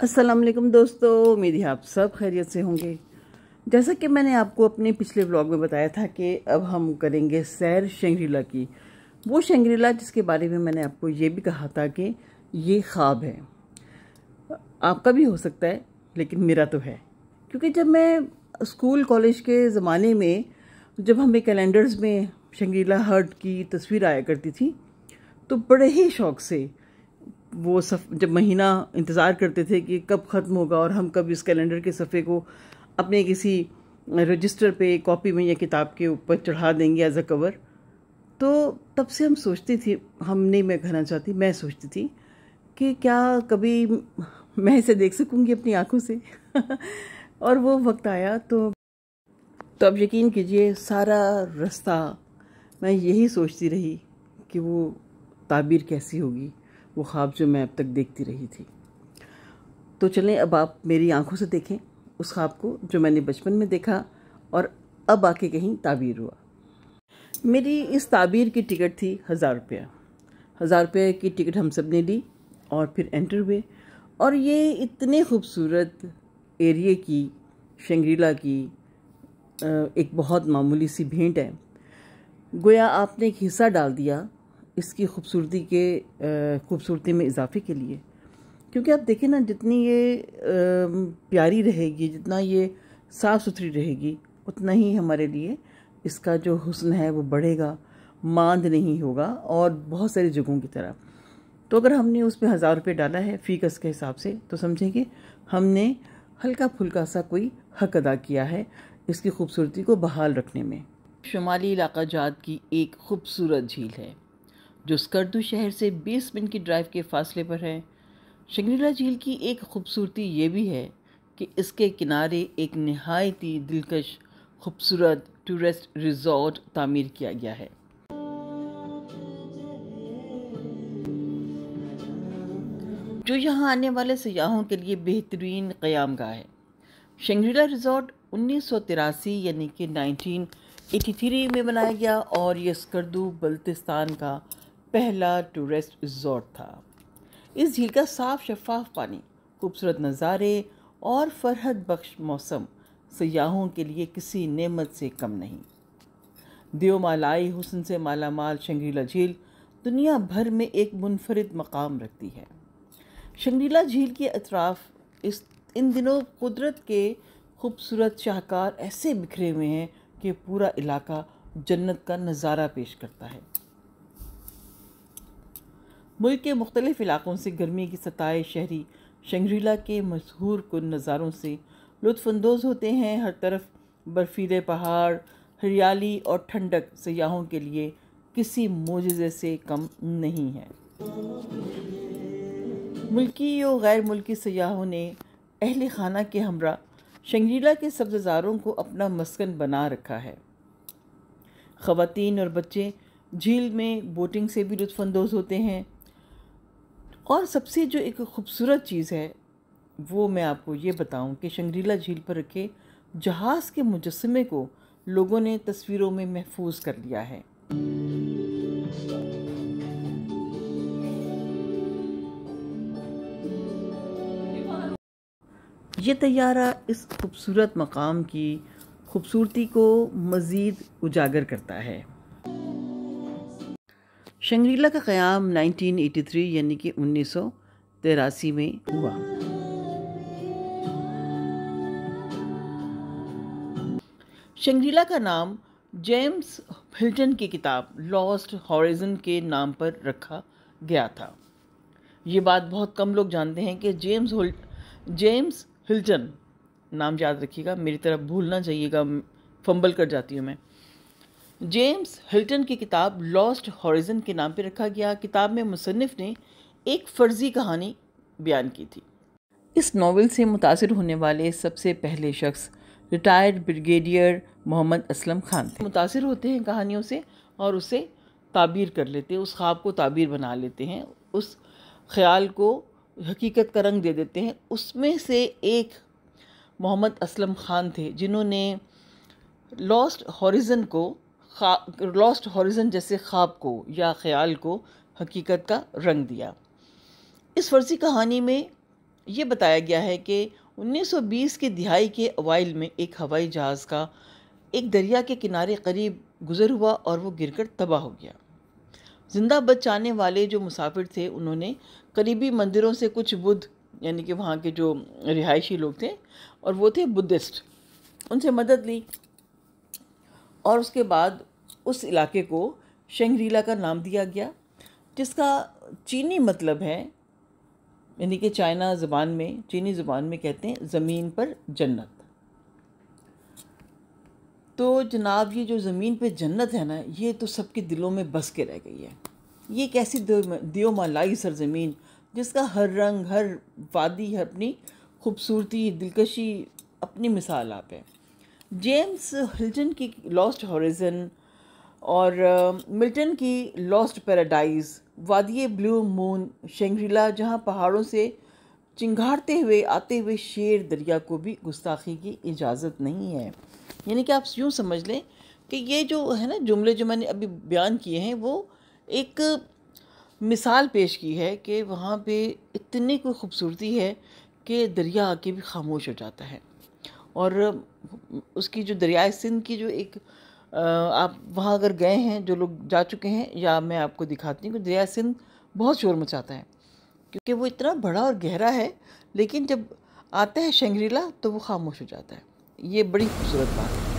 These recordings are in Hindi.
अस्सलाम वालेकुम दोस्तों, उम्मीद है आप सब खैरियत से होंगे। जैसा कि मैंने आपको अपने पिछले व्लॉग में बताया था कि अब हम करेंगे सैर शंग्रीला की। वो शंग्रीला जिसके बारे में मैंने आपको ये भी कहा था कि ये ख्वाब है। आपका भी हो सकता है, लेकिन मेरा तो है। क्योंकि जब मैं स्कूल कॉलेज के ज़माने में जब हमें कैलेंडर्स में शंग्रीला हट की तस्वीर आया करती थी, तो बड़े ही शौक से वो जब महीना इंतज़ार करते थे कि कब ख़त्म होगा और हम कब इस कैलेंडर के सफ़े को अपने किसी रजिस्टर पे, कॉपी में या किताब के ऊपर चढ़ा देंगे एज अ कवर। तो तब से हम सोचती थी, मैं कहना चाहती, मैं सोचती थी कि क्या कभी मैं इसे देख सकूंगी अपनी आंखों से। और वो वक्त आया तो अब यकीन कीजिए सारा रास्ता मैं यही सोचती रही कि वो ताबीर कैसी होगी, वो ख्वाब जो मैं अब तक देखती रही थी। तो चलें अब आप मेरी आंखों से देखें उस ख्वाब को जो मैंने बचपन में देखा और अब आके कहीं ताबीर हुआ। मेरी इस ताबीर की टिकट थी 1000 रुपया। 1000 रुपये की टिकट हम सब ने ली और फिर एंटर हुए। और ये इतने खूबसूरत एरिए की, शंग्रीला की एक बहुत मामूली सी भेंट है। गोया आपने एक हिस्सा डाल दिया इसकी खूबसूरती में इजाफे के लिए। क्योंकि आप देखें ना, जितनी ये प्यारी रहेगी, जितना ये साफ़ सुथरी रहेगी, उतना ही हमारे लिए इसका जो हुस्न है वो बढ़ेगा, मांद नहीं होगा। और बहुत सारी जगहों की तरह तो अगर हमने उसमें 1000 रुपये डाला है फ़ी गज़ के हिसाब से, तो समझेंगे हमने हल्का फुल्का सा कोई हक अदा किया है इसकी खूबसूरती को बहाल रखने में। शुमाली इलाका जात की एक खूबसूरत झील है जो स्कर्दू शहर से 20 मिनट की ड्राइव के फासले पर है। शंग्रीला झील की एक खूबसूरती ये भी है कि इसके किनारे एक नहायत ही दिलकश खूबसूरत टूरिस्ट रिजॉर्ट तामीर किया गया है जो यहाँ आने वाले सयाहों के लिए बेहतरीन क़यामगाह है। शंग्रीला रिजॉर्ट 1983 यानी कि 1983 में बनाया गया और ये स्कर्दू बल्तिस्तान का पहला टूरिस्ट रिजॉर्ट था। इस झील का साफ शफाफ पानी, खूबसूरत नज़ारे और फरहत बख्श मौसम सयाहों के लिए किसी नेमत से कम नहीं। देवमालाई हुस्न से मालामाल शंग्रीला झील दुनिया भर में एक मुनफरिद मकाम रखती है। शंग्रीला झील के अतराफ इन दिनों कुदरत के खूबसूरत शाहकार ऐसे बिखरे हुए हैं कि पूरा इलाका जन्नत का नज़ारा पेश करता है। मुल्क के मुख्तलिफ इलाकों से गर्मी की सताए शहरी शंग्रीला के मशहूर कुन नज़ारों से लुत्फ़अंदोज़ होते हैं। हर तरफ बर्फीले पहाड़, हरियाली और ठंडक सयाहों के लिए किसी मोजज़े से कम नहीं है। मुल्की और गैर मुल्की सयाहों ने अहले खाना के हमरा शंग्रीला के सब्ज़ारों को अपना मस्कन बना रखा है। ख़वातीन और बच्चे झील में बोटिंग से भी लुत्फ़अंदोज़ होते हैं। और सबसे जो एक खूबसूरत चीज़ है वो मैं आपको ये बताऊं कि शंग्रीला झील पर रखे जहाज़ के मुजस्समे को लोगों ने तस्वीरों में महफूज कर लिया है। ये तैयारा इस खूबसूरत मकाम की खूबसूरती को मज़ीद उजागर करता है। शंग्रीला का क़याम 1983 यानी कि 1983 में हुआ। शंग्रीला का नाम जेम्स हिल्टन की किताब लॉस्ट हॉरिज़न के नाम पर रखा गया था। ये बात बहुत कम लोग जानते हैं कि जेम्स हिल्टन, नाम याद रखिएगा, मेरी तरफ भूल ना जाइएगा, फंबल कर जाती हूँ मैं। जेम्स हिल्टन की किताब लॉस्ट हॉरिज़न के नाम पर रखा गया। किताब में मुसन्निफ़ ने एक फ़र्ज़ी कहानी बयान की थी। इस नावल से मुतासिर होने वाले सबसे पहले शख्स रिटायर्ड ब्रिगेडियर मोहम्मद असलम खान थे। मुतासिर होते हैं कहानियों से और उसे ताबीर कर लेते हैं, उस ख्वाब को ताबीर बना लेते हैं, उस ख़याल को हकीकत का रंग दे देते हैं। उसमें से एक मोहम्मद असलम खान थे जिन्होंने लॉस्ट हॉरिज़न जैसे ख्वाब को या ख़याल को हकीकत का रंग दिया। इस फ़र्ज़ी कहानी में ये बताया गया है कि 1920 की दिहाई के अवाइल में एक हवाई जहाज़ का एक दरिया के किनारे करीब गुजर हुआ और वो गिरकर तबाह हो गया। जिंदा बच जाने वाले जो मुसाफिर थे उन्होंने करीबी मंदिरों से कुछ बुद्ध यानी कि वहाँ के जो रिहायशी लोग थे और वो थे बुद्धिस्ट, उनसे मदद ली और उसके बाद उस इलाके को शंग्रीला का नाम दिया गया, जिसका चीनी मतलब है, यानी कि चाइना ज़बान में, चीनी ज़बान में कहते हैं ज़मीन पर जन्नत। तो जनाब ये जो ज़मीन पे जन्नत है ना, ये तो सबके दिलों में बस के रह गई है। ये एक ऐसी दियोमालाई सरज़मीन जिसका हर रंग, हर वादी अपनी खूबसूरती, दिलकशी अपनी मिसाल आप है। जेम्स हिल्टन की लॉस्ट हॉरिज़न और मिल्टन की लॉस्ट पैराडाइज़, वादी ब्लू मून, शंग्रीला जहाँ पहाड़ों से चिंगारते हुए आते हुए शेर दरिया को भी गुस्ताखी की इजाज़त नहीं है। यानी कि आप यूँ समझ लें कि ये जो है ना जुमले जो मैंने अभी बयान किए हैं, वो एक मिसाल पेश की है कि वहाँ पे इतनी कोई ख़ूबसूरती है कि दरिया आके भी खामोश हो जाता है। और उसकी जो दरियाए सिंध की जो एक आप वहाँ अगर गए हैं, जो लोग जा चुके हैं, या मैं आपको दिखाती हूँ कि दरिया सिंध बहुत शोर मचाता है क्योंकि वो इतना बड़ा और गहरा है, लेकिन जब आता है शंग्रीला तो वो खामोश हो जाता है। ये बड़ी खूबसूरत बात है।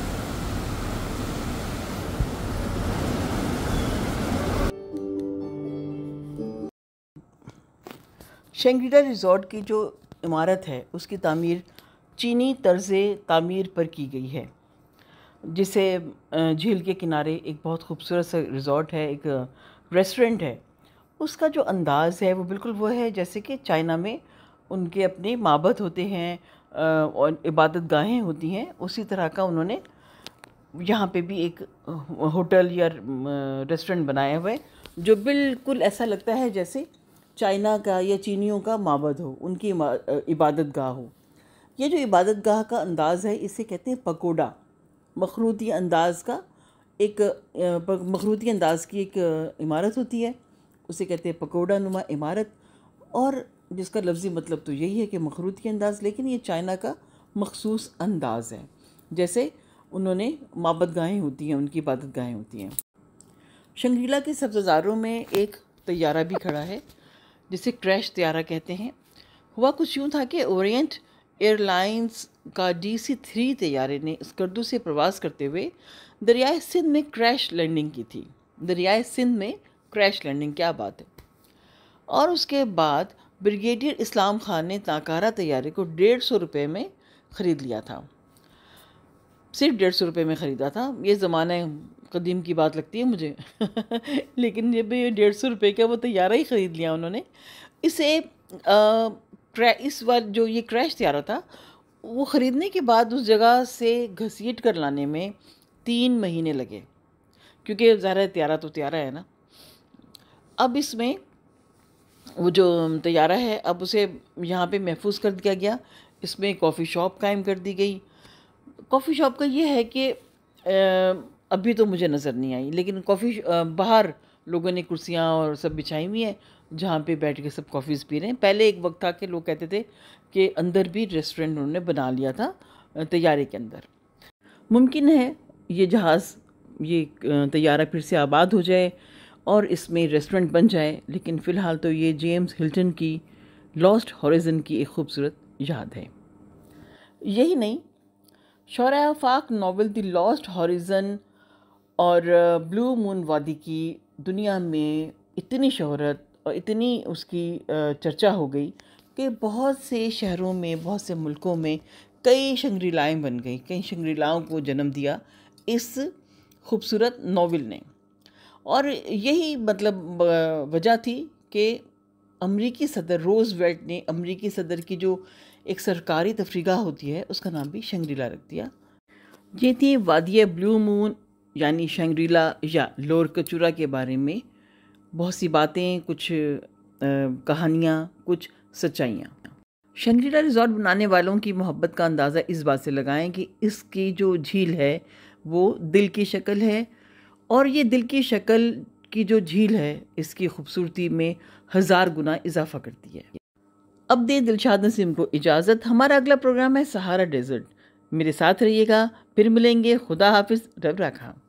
शंग्रीला रिज़ॉर्ट की जो इमारत है उसकी तामीर चीनी तर्ज़ तामीर पर की गई है, जिसे झील के किनारे एक बहुत खूबसूरत सा रिज़ॉर्ट है, एक रेस्टोरेंट है। उसका जो अंदाज़ है वो बिल्कुल वो है जैसे कि चाइना में उनके अपने माबद होते हैं और इबादत गाहें होती हैं, उसी तरह का उन्होंने यहाँ पे भी एक होटल या रेस्टोरेंट बनाया हुआ है जो बिल्कुल ऐसा लगता है जैसे चाइना का या चीनियों का माबद हो, उनकी इबादत गाह हो। ये जो इबादत गाह का अंदाज़ है इसे कहते हैं पकोड़ा। मखरूती अंदाज़ का एक मखरूती अंदाज़ की एक इमारत होती है, उसे कहते हैं पकोड़ा नुमा इमारत, और जिसका लफ्ज़ी मतलब तो यही है कि मखरूती अंदाज़, लेकिन ये चाइना का मखसूस अंदाज़ है, जैसे उन्होंने माबद गाहें होती हैं, उनकी इबादत गाहें होती हैं। शंग्रीला के सब्ज़ारों में एक तैयारा भी खड़ा है जिसे क्रैश तैयारा कहते हैं। हुआ कुछ यूँ था कि ओरिएंट एयरलाइंस का DC-3 तैयारे ने स्कर्दू से प्रवास करते हुए दरियाए सिंध में क्रैश लैंडिंग की थी। दरियाए सिंध में क्रैश लैंडिंग, क्या बात है। और उसके बाद ब्रिगेडियर इस्लाम खान ने ताकारा तैयारे को 150 रुपये में ख़रीद लिया था, सिर्फ 150 रुपये में ख़रीदा था। ये ज़माना कदीम की बात लगती है मुझे लेकिन जब ये 150 रुपये का वो तैयारा ही ख़रीद लिया उन्होंने। इसे इस बार जो ये क्रैश तैयारा था वो ख़रीदने के बाद उस जगह से घसीट कर लाने में 3 महीने लगे, क्योंकि ज़ाहिर है तैयारा तो तैयारा है ना। अब इसमें वो जो तैयारा है अब उसे यहाँ पे महफूज कर दिया गया। इसमें कॉफ़ी शॉप कायम कर दी गई। कॉफ़ी शॉप का ये है कि अभी तो मुझे नज़र नहीं आई, लेकिन बाहर लोगों ने कुर्सियाँ और सब बिछाई हुई हैं जहाँ पे बैठ के सब कॉफ़ीज़ पी रहे हैं। पहले एक वक्त था कि लोग कहते थे कि अंदर भी रेस्टोरेंट उन्होंने बना लिया था तैयारे के अंदर। मुमकिन है ये जहाज़, ये तैयारा फिर से आबाद हो जाए और इसमें रेस्टोरेंट बन जाए, लेकिन फ़िलहाल तो ये जेम्स हिल्टन की लॉस्ट हॉरिज़न की एक खूबसूरत याद है। यही नहीं, शौरा आफाक नावल द लॉस्ट हॉरिज़न और ब्लू मून वादी की दुनिया में इतनी शोहरत और इतनी उसकी चर्चा हो गई कि बहुत से शहरों में, बहुत से मुल्कों में कई शंग्रीलाएँ बन गई, कई शंग्रीलाओं को जन्म दिया इस खूबसूरत नावल ने। और यही मतलब वजह थी कि अमरीकी सदर रूज़वेल्ट ने अमरीकी सदर की जो एक सरकारी तफरीगाह होती है उसका नाम भी शंग्रीला रख दिया। ये थी वादी ब्लू मून यानी शंग्रीला या लोअर कचूरा के बारे में बहुत सी बातें, कुछ कहानियाँ, कुछ सच्चाइयाँ। शंग्रीला रिज़ॉर्ट बनाने वालों की मोहब्बत का अंदाज़ा इस बात से लगाएं कि इसकी जो झील है वो दिल की शक्ल है, और ये दिल की शक्ल की जो झील है इसकी खूबसूरती में 1000 गुना इजाफा करती है। अब दे दिलशाद नसीम को इजाज़त। हमारा अगला प्रोग्राम है सहारा डेजर्ट। मेरे साथ रहिएगा, फिर मिलेंगे। खुदा हाफिज़, रब रखा।